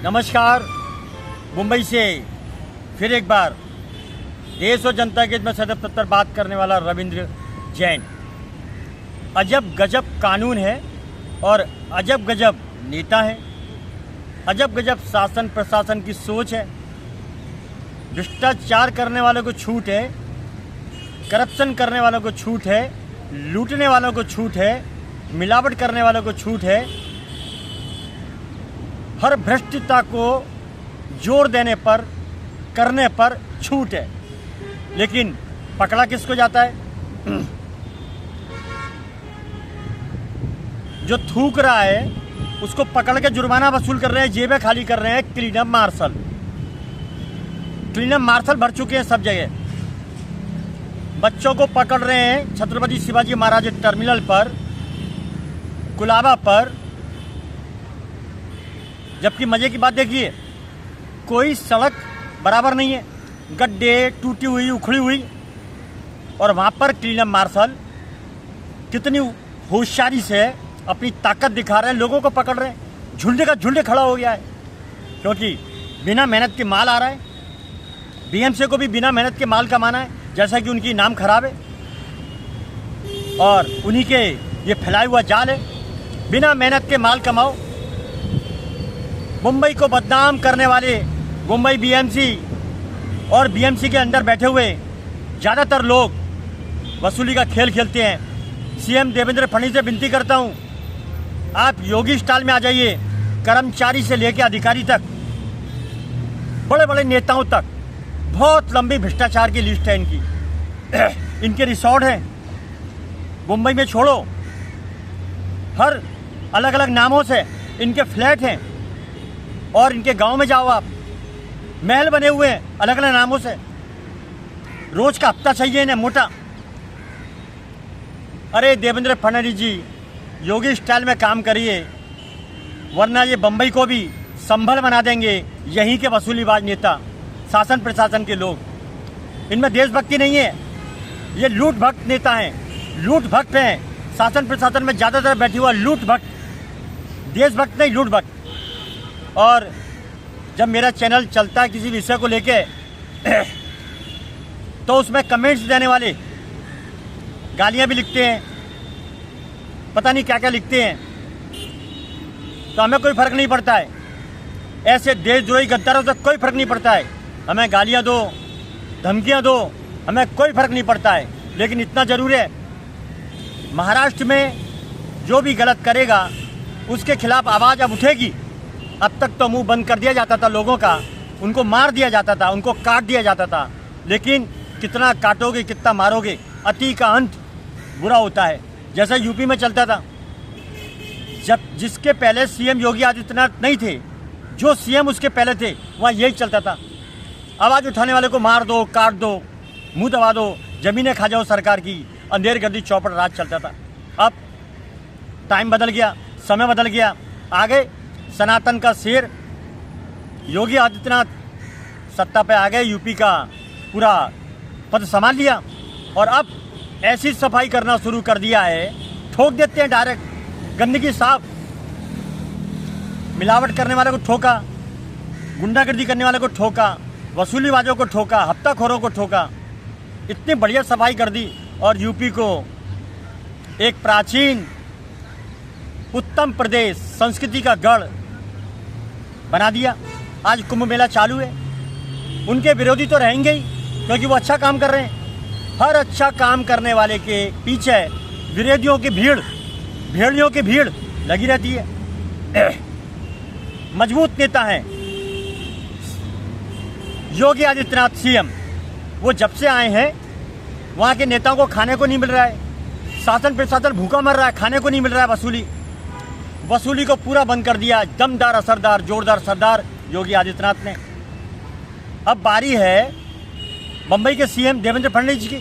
नमस्कार। मुंबई से फिर एक बार देश और जनता के हित में सदैव तत्पर बात करने वाला रविंद्र जैन। अजब गजब कानून है और अजब गजब नेता है, अजब गजब शासन प्रशासन की सोच है। भ्रष्टाचार करने वालों को छूट है, करप्शन करने वालों को छूट है, लूटने वालों को छूट है, मिलावट करने वालों को छूट है। हर भ्रष्टता को जोर देने पर करने पर छूट है, लेकिन पकड़ा किसको जाता है? जो थूक रहा है उसको पकड़ के जुर्माना वसूल कर रहे हैं, जेबें खाली कर रहे हैं। क्लीनअप मार्शल भर चुके हैं सब जगह। बच्चों को पकड़ रहे हैं छत्रपति शिवाजी महाराज टर्मिनल पर, कुलाबा पर। जबकि मजे की बात देखिए, कोई सड़क बराबर नहीं है, गड्ढे, टूटी हुई, उखड़ी हुई, और वहाँ पर क्लीनअप मार्शल कितनी होशियारी से अपनी ताकत दिखा रहे हैं, लोगों को पकड़ रहे हैं। झुंडे का झुंडे खड़ा हो गया है, क्योंकि बिना मेहनत के माल आ रहा है। बीएमसी को भी बिना मेहनत के माल कमाना है, जैसा कि उनकी नाम खराब है और उन्हीं के ये फैलाया हुआ जाल है। बिना मेहनत के माल कमाओ। मुंबई को बदनाम करने वाले मुंबई बीएमसी और बीएमसी के अंदर बैठे हुए ज़्यादातर लोग वसूली का खेल खेलते हैं। सीएम देवेंद्र फडणवीस से विनती करता हूं, आप योगी स्टाइल में आ जाइए। कर्मचारी से लेकर अधिकारी तक, बड़े बड़े नेताओं तक, बहुत लंबी भ्रष्टाचार की लिस्ट है इनकी। इनके रिसोर्ट हैं मुंबई में, छोड़ो, हर अलग अलग नामों से इनके फ्लैट हैं। और इनके गांव में जाओ आप, महल बने हुए हैं अलग अलग नामों से। रोज का हफ्ता चाहिए इन्हें मोटा। अरे देवेंद्र फडणवीस जी, योगी स्टाइल में काम करिए, वरना ये बम्बई को भी संभल बना देंगे यहीं के वसूलीबाज नेता, शासन प्रशासन के लोग। इनमें देशभक्ति नहीं है, ये लूट भक्त नेता हैं, लूट भक्त हैं। शासन प्रशासन में ज़्यादातर बैठे हुआ लूट भक्त, देशभक्त नहीं, लूट भक्त। और जब मेरा चैनल चलता है किसी विषय को लेके तो उसमें कमेंट्स देने वाले गालियां भी लिखते हैं, पता नहीं क्या क्या लिखते हैं, तो हमें कोई फर्क नहीं पड़ता है। ऐसे देशद्रोही गद्दारों से कोई फर्क नहीं पड़ता है। हमें गालियां दो, धमकियां दो, हमें कोई फर्क नहीं पड़ता है। लेकिन इतना जरूर है, महाराष्ट्र में जो भी गलत करेगा उसके खिलाफ आवाज़ अब उठेगी। अब तक तो मुंह बंद कर दिया जाता था लोगों का, उनको मार दिया जाता था, उनको काट दिया जाता था। लेकिन कितना काटोगे, कितना मारोगे, अति का अंत बुरा होता है। जैसा यूपी में चलता था, जब जिसके पहले सीएम योगी आदित्यनाथ नहीं थे, जो सीएम उसके पहले थे, वहाँ यही चलता था। आवाज़ उठाने वाले को मार दो, काट दो, मुंह दबा दो, ज़मीनें खा जाओ सरकार की। अंधेर गर्दी चौपट राज चलता था। अब टाइम बदल गया, समय बदल गया। आगे सनातन का शेर योगी आदित्यनाथ सत्ता पे आ गए, यूपी का पूरा पद संभाल लिया और अब ऐसी सफाई करना शुरू कर दिया है, ठोक देते हैं डायरेक्ट, गंदगी साफ। मिलावट करने वाले को ठोका, गुंडागर्दी करने वाले को ठोका, वसूलीबाजों को ठोका, हफ्ताखोरों को ठोका। इतनी बढ़िया सफाई कर दी और यूपी को एक प्राचीन उत्तम प्रदेश, संस्कृति का गढ़ बना दिया। आज कुंभ मेला चालू है। उनके विरोधी तो रहेंगे ही, क्योंकि वो अच्छा काम कर रहे हैं। हर अच्छा काम करने वाले के पीछे विरोधियों की भीड़, भेड़ियों की भीड़ लगी रहती है। मजबूत नेता हैं योगी आदित्यनाथ सीएम। वो जब से आए हैं वहाँ के नेताओं को खाने को नहीं मिल रहा है, शासन प्रशासन भूखा मर रहा है, खाने को नहीं मिल रहा है। वसूली को पूरा बंद कर दिया। दमदार, असरदार, जोरदार सरदार योगी आदित्यनाथ ने। अब बारी है मुंबई के सीएम देवेंद्र फडणवीस की।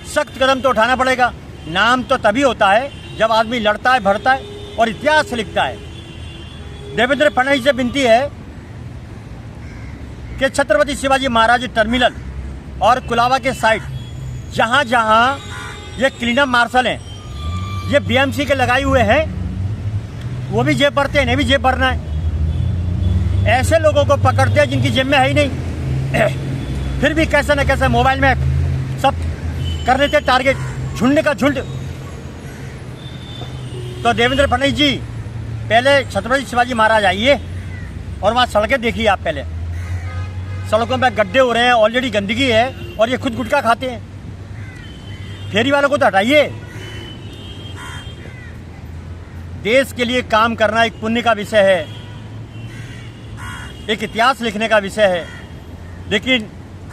सख्त कदम तो उठाना पड़ेगा। नाम तो तभी होता है जब आदमी लड़ता है, भरता है और इतिहास लिखता है। देवेंद्र फडणवीस से विनती है कि छत्रपति शिवाजी महाराज टर्मिनल और कुलाबा के साइड जहाँ जहाँ ये क्लीनअप मार्शल हैं, ये बीएमसी के लगाए हुए हैं, वो भी जेब भरते हैं, इन्हें भी जेब भरना है। ऐसे लोगों को पकड़ते हैं जिनकी जेब में है ही नहीं, फिर भी कैसे न कैसे मोबाइल में सब कर लेते टारगेट, झुंड का झुंड। तो देवेंद्र फडणवीस जी, पहले छत्रपति शिवाजी महाराज आइए और वहाँ सड़कें देखिए आप। पहले सड़कों में गड्ढे हो रहे हैं, ऑलरेडी गंदगी है, और ये खुद गुटखा खाते हैं। फेरी वालों को तो हटाइए। देश के लिए काम करना एक पुण्य का विषय है, एक इतिहास लिखने का विषय है, लेकिन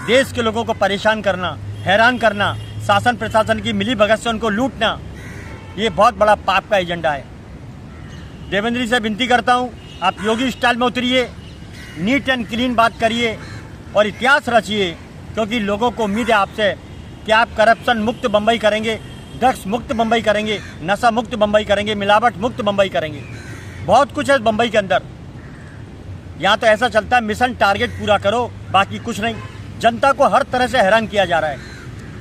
देश के लोगों को परेशान करना, हैरान करना, शासन प्रशासन की मिली भगत से उनको लूटना, ये बहुत बड़ा पाप का एजेंडा है। देवेंद्र जी से विनती करता हूँ, आप योगी स्टाइल में उतरिए, नीट एंड क्लीन बात करिए और इतिहास रचिए, क्योंकि लोगों को उम्मीद है आपसे कि आप करप्शन मुक्त बम्बई करेंगे, ड्रग्स मुक्त बम्बई करेंगे, नशा मुक्त बम्बई करेंगे, मिलावट मुक्त बम्बई करेंगे। बहुत कुछ है बम्बई के अंदर। यहाँ तो ऐसा चलता है मिशन टारगेट पूरा करो, बाकी कुछ नहीं। जनता को हर तरह से हैरान किया जा रहा है,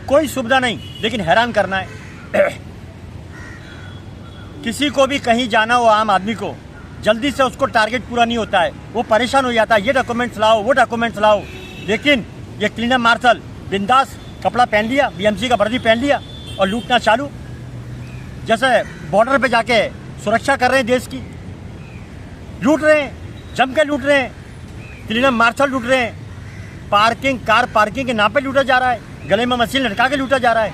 कोई सुविधा नहीं, लेकिन हैरान करना है। किसी को भी कहीं जाना हो, आम आदमी को जल्दी से उसको टारगेट पूरा नहीं होता है, वो परेशान हो जाता है, ये डॉक्यूमेंट्स लाओ, वो डॉक्यूमेंट्स लाओ। लेकिन ये क्लीनर मार्शल बिंदास कपड़ा पहन लिया, बीएमसी का वर्दी पहन लिया और लूटना चालू। जैसे बॉर्डर पे जाके सुरक्षा कर रहे हैं देश की, लूट रहे हैं, जम के लूट रहे हैं, क्लीनर मार्शल लूट रहे हैं, पार्किंग, कार पार्किंग के नाम पे लूटा जा रहा है, गले में मशीन लटका के लूटा जा रहा है।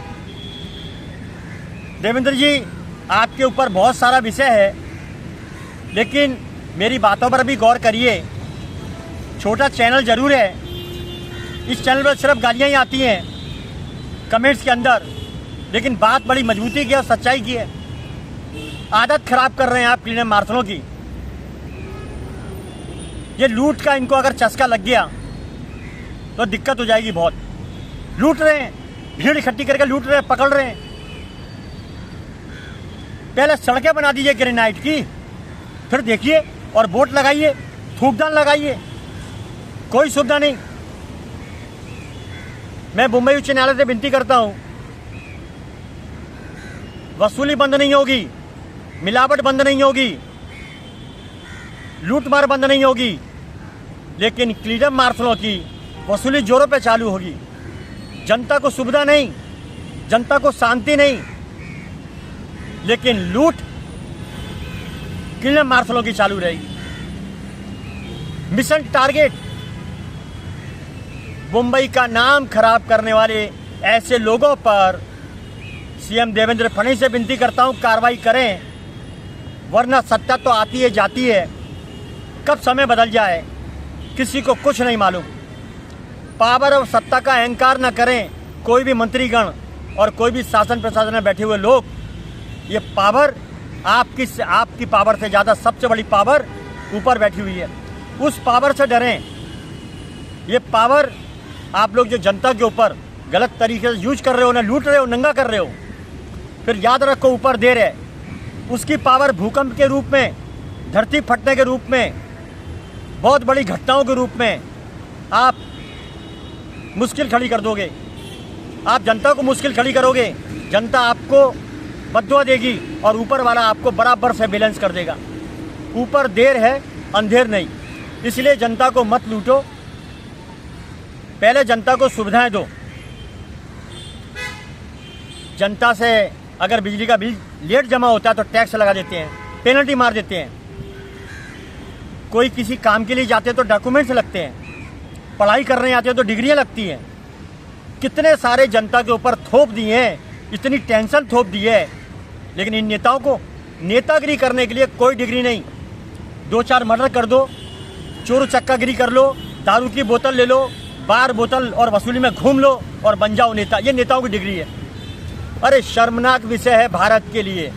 देवेंद्र जी, आपके ऊपर बहुत सारा विषय है, लेकिन मेरी बातों पर भी गौर करिए। छोटा चैनल जरूर है, इस चैनल पर सिर्फ गालियाँ ही आती हैं कमेंट्स के अंदर, लेकिन बात बड़ी मजबूती की और सच्चाई की है। आदत खराब कर रहे हैं आप क्लीनर मार्शलों की। ये लूट का इनको अगर चस्का लग गया तो दिक्कत हो जाएगी बहुत। लूट रहे हैं, भीड़ इकट्ठी करके लूट रहे हैं, पकड़ रहे हैं। पहले सड़कें बना दीजिए ग्रेनाइट की, फिर देखिए, और बोर्ड लगाइए, थूकदान लगाइए, कोई सुविधा नहीं। मैं मुंबई उच्च न्यायालय से विनती करता हूं, वसूली बंद नहीं होगी, मिलावट बंद नहीं होगी, लूटमार बंद नहीं होगी, लेकिन क्लीनर मार्शलों की वसूली जोरों पे चालू होगी। जनता को सुविधा नहीं, जनता को शांति नहीं, लेकिन लूट क्लीनर मार्शलों की चालू रहेगी। मिशन टारगेट, मुंबई का नाम खराब करने वाले ऐसे लोगों पर सीएम देवेंद्र फडणवीस से विनती करता हूं, कार्रवाई करें, वरना सत्ता तो आती है जाती है, कब समय बदल जाए किसी को कुछ नहीं मालूम। पावर और सत्ता का अहंकार न करें कोई भी मंत्रीगण और कोई भी शासन प्रशासन में बैठे हुए लोग। ये पावर आपकी पावर से ज़्यादा सबसे बड़ी पावर ऊपर बैठी हुई है, उस पावर से डरें। ये पावर आप लोग जो जनता के ऊपर गलत तरीके से यूज कर रहे हो, उन्हें लूट रहे हो, नंगा कर रहे हो, फिर याद रखो ऊपर दे रहे, उसकी पावर भूकंप के रूप में, धरती फटने के रूप में, बहुत बड़ी घटनाओं के रूप में आप मुश्किल खड़ी कर दोगे। आप जनता को मुश्किल खड़ी करोगे, जनता आपको बद्दुआ देगी और ऊपर वाला आपको बराबर से बैलेंस कर देगा। ऊपर देर है, अंधेर नहीं। इसलिए जनता को मत लूटो, पहले जनता को सुविधाएं दो। जनता से अगर बिजली का बिल लेट जमा होता है तो टैक्स लगा देते हैं, पेनल्टी मार देते हैं। कोई किसी काम के लिए जाते हैं तो डॉक्यूमेंट्स लगते हैं, पढ़ाई करने आते हैं तो डिग्रियां लगती हैं। कितने सारे जनता के ऊपर थोप दिए हैं, इतनी टेंशन थोप दी है, लेकिन इन नेताओं को नेतागिरी करने के लिए कोई डिग्री नहीं। 2-4 मर्डर कर दो, चोर चक्कागिरी कर लो, दारू की बोतल ले लो, बार बोतल और वसूली में घूम लो और बन जाओ नेता। ये नेताओं की डिग्री है। अरे शर्मनाक विषय है भारत के लिए।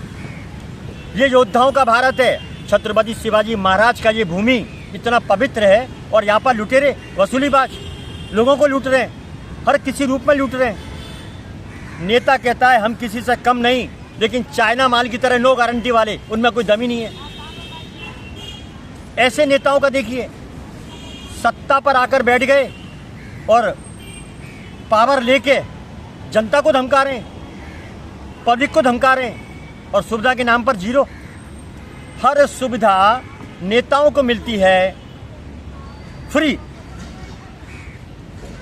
ये योद्धाओं का भारत है, छत्रपति शिवाजी महाराज का ये भूमि इतना पवित्र है, और यहाँ पर लुटेरे वसूलीबाज लोगों को लूट रहे हैं, हर किसी रूप में लूट रहे हैं। नेता कहता है हम किसी से कम नहीं, लेकिन चाइना माल की तरह नो गारंटी वाले, उनमें कोई दम ही नहीं है। ऐसे नेताओं का देखिए, सत्ता पर आकर बैठ गए और पावर लेके जनता को धमका रहे हैं, पब्लिक को धमका रहे हैं, और सुविधा के नाम पर जीरो। हर सुविधा नेताओं को मिलती है, फ्री।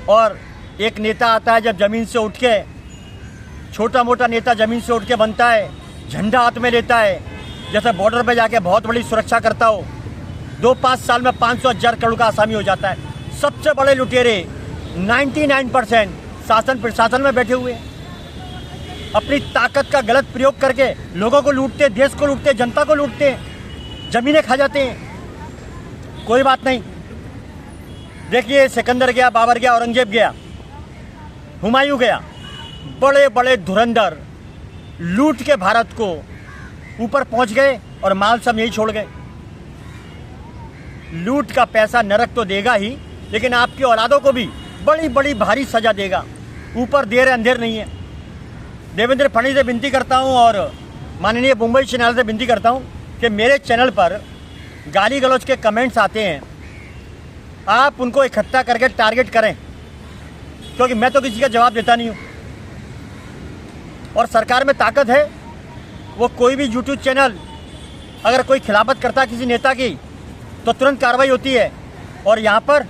और एक नेता आता है जब ज़मीन से उठ के, छोटा मोटा नेता ज़मीन से उठ के बनता है, झंडा हाथ में लेता है, जैसे बॉर्डर पे जाके बहुत बड़ी सुरक्षा करता हो, 2-5 साल में 500,000 करोड़ का आसामी हो जाता है। सबसे बड़े लुटेरे 99% शासन प्रशासन में बैठे हुए हैं। अपनी ताकत का गलत प्रयोग करके लोगों को लूटते, देश को लूटते, जनता को लूटते, ज़मीनें खा जाते हैं। कोई बात नहीं। देखिए, सिकंदर गया, बाबर गया, औरंगजेब गया, हुमायूं गया, बड़े बड़े धुरंधर लूट के भारत को ऊपर पहुंच गए और माल सब यही छोड़ गए। लूट का पैसा नरक तो देगा ही, लेकिन आपकी औलादों को भी बड़ी बड़ी भारी सजा देगा। ऊपर देर है, अंधेर नहीं है। देवेंद्र फडणवीस से विनती करता हूं और माननीय मुंबई उच्च न्यायालय से विनती करता हूं कि मेरे चैनल पर गाली गलौज के कमेंट्स आते हैं, आप उनको इकट्ठा करके टारगेट करें, क्योंकि मैं तो किसी का जवाब देता नहीं हूं। और सरकार में ताकत है, वो कोई भी यूट्यूब चैनल अगर कोई खिलाफत करता किसी नेता की तो तुरंत कार्रवाई होती है। और यहाँ पर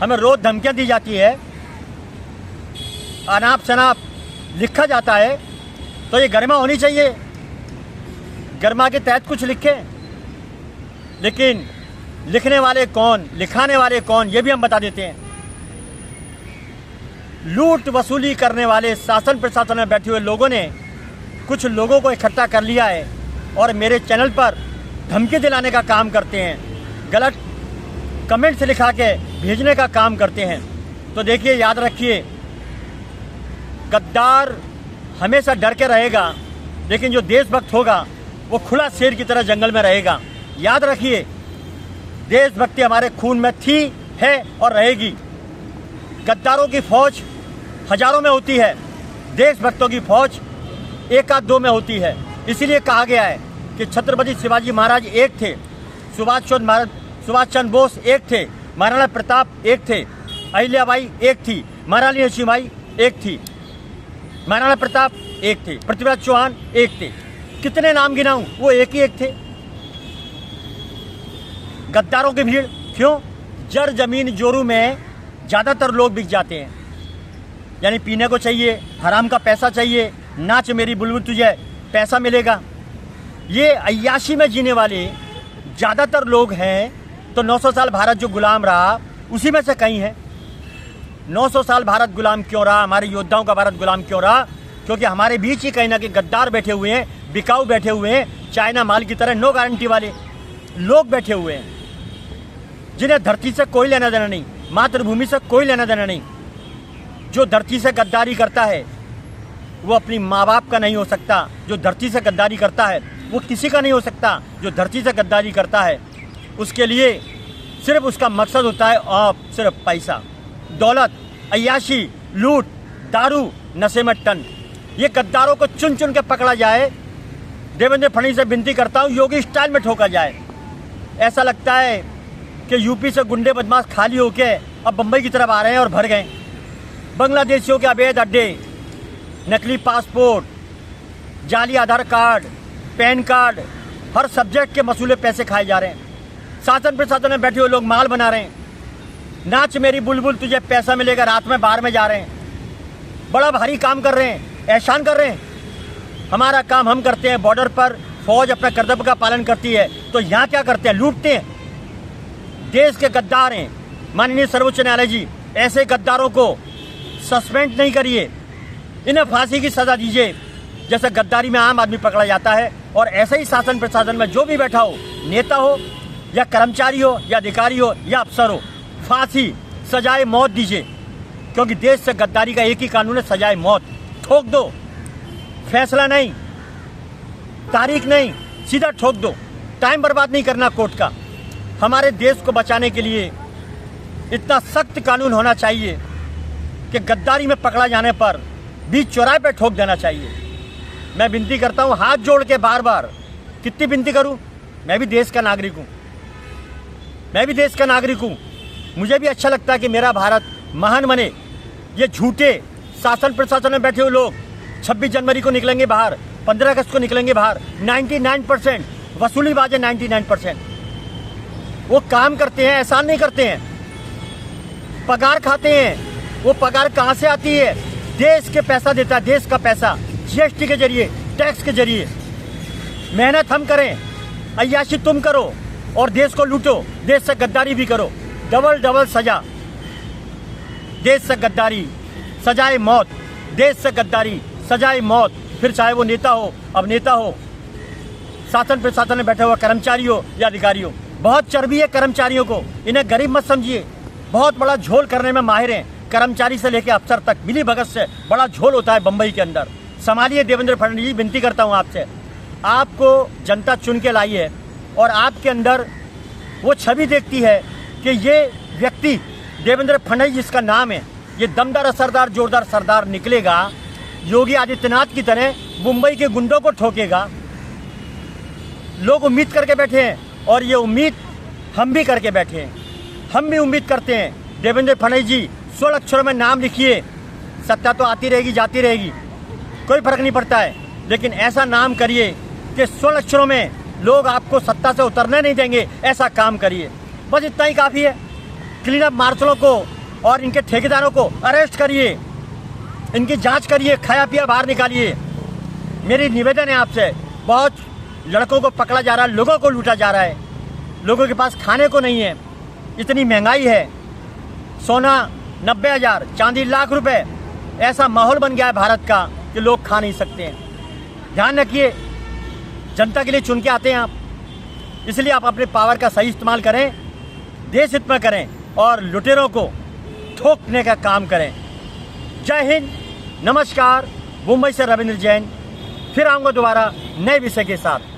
हमें रोज़ धमकियाँ दी जाती है, अनाप शनाप लिखा जाता है, तो ये गरिमा होनी चाहिए, गरिमा के तहत कुछ लिखें। लेकिन लिखने वाले कौन, लिखाने वाले कौन, ये भी हम बता देते हैं। लूट वसूली करने वाले शासन प्रशासन में बैठे हुए लोगों ने कुछ लोगों को इकट्ठा कर लिया है और मेरे चैनल पर धमकी दिलाने का काम करते हैं, गलत कमेंट्स लिखा के भेजने का काम करते हैं। तो देखिए, याद रखिए, गद्दार हमेशा डर के रहेगा, लेकिन जो देशभक्त होगा वो खुला शेर की तरह जंगल में रहेगा। याद रखिए, देशभक्ति हमारे खून में थी, है और रहेगी। गद्दारों की फौज हजारों में होती है, देशभक्तों की फौज 1-2 में होती है। इसीलिए कहा गया है कि छत्रपति शिवाजी महाराज एक थे, सुभाष चंद्र बोस एक थे, महाराणा प्रताप एक थे, अहिल्याबाई एक थी, महारानी लक्ष्मीबाई एक थी, महाराणा प्रताप एक थे, पृथ्वीराज चौहान एक थे। कितने नाम गिनाऊं, वो एक ही एक थे। गद्दारों की भीड़ क्यों? जर जमीन जोरू में ज़्यादातर लोग बिक जाते हैं, यानी पीने को चाहिए, हराम का पैसा चाहिए, नाच मेरी बुलबुल तुझे पैसा मिलेगा। ये अय्याशी में जीने वाले ज़्यादातर लोग हैं। तो 900 साल भारत जो गुलाम रहा, उसी में से कई हैं। 900 साल भारत गुलाम क्यों रहा, हमारे योद्धाओं का भारत गुलाम क्यों रहा? क्योंकि हमारे बीच ही कहीं ना कहीं गद्दार बैठे हुए हैं, बिकाऊ बैठे हुए हैं, चाइना माल की तरह नो गारंटी वाले लोग बैठे हुए हैं, जिन्हें धरती से कोई लेना देना नहीं, मातृभूमि से कोई लेना देना नहीं। जो धरती से गद्दारी करता है वो अपनी माँ बाप का नहीं हो सकता। जो धरती से गद्दारी करता है वो किसी का नहीं हो सकता। जो धरती से गद्दारी करता है उसके लिए सिर्फ उसका मकसद होता है और सिर्फ पैसा, दौलत, अय्याशी, लूट, दारू, नशे में टन। ये गद्दारों को चुन चुन के पकड़ा जाए। देवेंद्र फडणवीस से विनती करता हूँ, योगी स्टाइल में ठोका जाए। ऐसा लगता है कि यूपी से गुंडे बदमाश खाली होके अब बम्बई की तरफ आ रहे हैं और भर गए। बांग्लादेशियों के अवैध अड्डे, नकली पासपोर्ट, जाली आधार कार्ड, पैन कार्ड, हर सब्जेक्ट के मसूले पैसे खाए जा रहे हैं। शासन प्रशासन में बैठे हुए लोग माल बना रहे हैं। नाच मेरी बुलबुल तुझे पैसा मिलेगा, रात में बाहर में जा रहे हैं। बड़ा भारी काम कर रहे हैं, एहसान कर रहे हैं। हमारा काम हम करते हैं, बॉर्डर पर फौज अपना कर्तव्य का पालन करती है, तो यहाँ क्या करते हैं? लूटते हैं। देश के गद्दार हैं। माननीय सर्वोच्च न्यायालय जी, ऐसे गद्दारों को सस्पेंड नहीं करिए, इन्हें फांसी की सजा दीजिए, जैसे गद्दारी में आम आदमी पकड़ा जाता है। और ऐसे ही शासन प्रशासन में जो भी बैठा हो, नेता हो या कर्मचारी हो या अधिकारी हो या अफसर हो, फांसी, सजाए मौत दीजिए। क्योंकि देश से गद्दारी का एक ही कानून है, सजाए मौत। ठोक दो, फैसला नहीं, तारीख नहीं, सीधा ठोक दो। टाइम बर्बाद नहीं करना कोर्ट का। हमारे देश को बचाने के लिए इतना सख्त कानून होना चाहिए कि गद्दारी में पकड़ा जाने पर बीच चौराहे पर ठोक देना चाहिए। मैं विनती करता हूँ, हाथ जोड़ के बार बार, कितनी विनती करूँ? मैं भी देश का नागरिक हूँ, मैं भी देश का नागरिक हूँ। मुझे भी अच्छा लगता है कि मेरा भारत महान बने। ये झूठे शासन प्रशासन में बैठे हुए लोग 26 जनवरी को निकलेंगे बाहर, 15 अगस्त को निकलेंगे बाहर। 99% वसूलीबाज है, 99%। वो काम करते हैं, एहसान नहीं करते हैं। पगार खाते हैं। वो पगार कहाँ से आती है? देश के पैसा देता है, देश का पैसा, जीएसटी के जरिए, टैक्स के जरिए। मेहनत हम करें, अय्याशी तुम करो और देश को लूटो, देश से गद्दारी भी करो। डबल डबल सजा, देश से गद्दारी सजाए मौत, देश से गद्दारी सजाए मौत। फिर चाहे वो नेता हो, अभिनेता हो, शासन प्रशासन में बैठे हुआ कर्मचारी हो या अधिकारी हो। बहुत चर्बी है कर्मचारियों को, इन्हें गरीब मत समझिए। बहुत बड़ा झोल करने में माहिर हैं, कर्मचारी से लेकर अफसर तक। मिली भगत से बड़ा झोल होता है बम्बई के अंदर। संभालिए देवेंद्र फडणवीस जी, विनती करता हूँ आपसे। आपको जनता चुन के लाई है और आपके अंदर वो छवि देखती है कि ये व्यक्ति देवेंद्र फडणवीस जिसका नाम है, ये दमदार असरदार जोरदार सरदार निकलेगा, योगी आदित्यनाथ की तरह मुंबई के गुंडों को ठोकेगा। लोग उम्मीद करके बैठे हैं और ये उम्मीद हम भी करके बैठे हैं। हम भी उम्मीद करते हैं देवेंद्र फडणवीस जी 16 अक्षरों में नाम लिखिए। सत्ता तो आती रहेगी जाती रहेगी, कोई फर्क नहीं पड़ता है, लेकिन ऐसा नाम करिए कि 16 अक्षरों में लोग आपको सत्ता से उतरने नहीं देंगे। ऐसा काम करिए, बस इतना ही काफ़ी है। क्लीन अप मार्शलों को और इनके ठेकेदारों को अरेस्ट करिए, इनकी जांच करिए, खाया पिया बाहर निकालिए। मेरी निवेदन है आपसे। बहुत लड़कों को पकड़ा जा रहा है, लोगों को लूटा जा रहा है, लोगों के पास खाने को नहीं है, इतनी महंगाई है, सोना 90,000, चांदी लाख रुपए। ऐसा माहौल बन गया है भारत का कि लोग खा नहीं सकते हैं। ध्यान रखिए, जनता के लिए चुन के आते हैं आप, इसलिए आप अपने पावर का सही इस्तेमाल करें, देश हित में करें और लुटेरों को ठोकने का काम करें। जय हिंद, नमस्कार। मुंबई से रविंद्र जैन फिर आऊँगा दोबारा नए विषय के साथ।